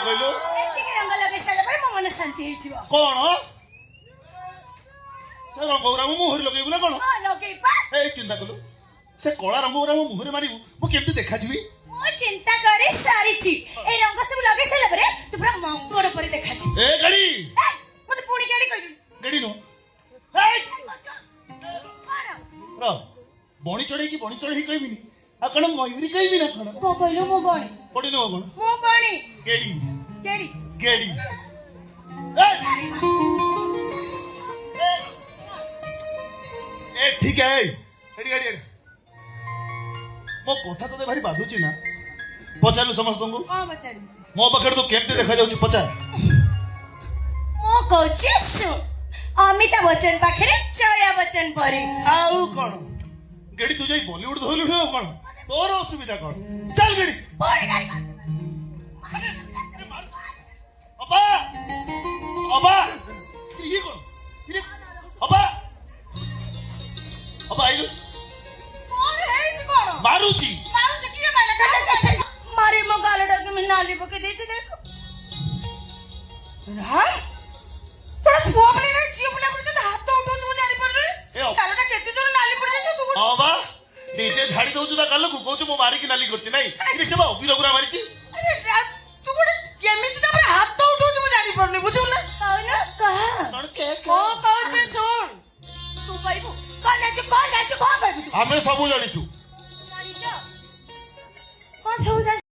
କହିଲୁ ଏତିକି ରଙ୍ଗ ଲଗେଇ ସାରିଲା ପରେ ମୋ ମନ ଶାନ୍ତି ହେଇଯିବ। କଣ ସେ ରଙ୍ଗ ଗୁରା ମୋ ମୁହଁରେ ଲଗେଇବୁ ନା କଣ? ହଁ ଲଗେଇବା। ଏଇ ଚିନ୍ତା କଲୁ ସେ କଳା ରଙ୍ଗ ଗୁରା ମୋ ମୁହଁରେ ମାରିବୁ ମୁଁ କେମିତି ଦେଖାଯିବି? ମୁଁ ଚିନ୍ତା କରି ସାରିଛି। ଏଇ ରଙ୍ଗ ସବୁ ଲଗେଇ ସାରିଲା ପରେ ତୁ ପୁରା ମଙ୍କଡ ପରି ଦେଖାଯିବୁ। ଏ ଗାଡି ମତେ ପୁଣି ଗାଡି କହିଲୁ। ଗାଡି ନ ର ବଣି ଚଢେଇ କହିବିନି ଆଉ କଣ ମୟୁରୀ କହିବି ନା କଣ? କଣ କହିଲୁ? ମୋ ବଣି ବଣି ନୁହଁ କଣ? ମୋ ବଣି ଗେଡି ଗେଡି ଗେଡି ଏ ଠିକ है ଏଠି ଗାଡି ଏଠି ମୋ କଥା ତତେ ଭାରି ବାଧୁଛି ନା? ପଚାରିଲୁ ସମସ୍ତଙ୍କୁ କଣ ପଚାରିବି? ମୋ ପାଖରେ ତୁ କେମିତି ଦେଖାଯାଉଛି ପଚାର। ମୁଁ କହୁଛି ଶୁଣ, ଅମିତାଭ ବଚ୍ଚନ ପାଖରେ ଜୟା ବଚ୍ଚନ ପରି। ଆଉ କଣ ଗେଡି ତୁ ଯାଇ ବଲିଉଡ ଧରିଲୁ ଆଉ କଣ ତୋର ଅସୁବିଧା କଣ? ଚାଲ ଗେଡି ଅବା ଅବା ଇଏ କଣ ଇଏ ଅବା ଅବା ଆଇଲୁ ମାରୁଛି ମାରି ମୋ ଗାଲଟା କେମିତି ନାଲି ପକେଇ ଦେଇଛି ଦେଖ। ଅବା ନିଜେ ଝାଡି ଦଉଛୁ ତା ଗାଲକୁ କହୁଛୁ ମୁଁ ମାରିକି ନାଲି କରୁଛି ନାଇଁ ସେ ବା ଅବିର ଗୁରା ମାରିଛି। ଆମେ ସବୁ ଜାଣିଛୁ।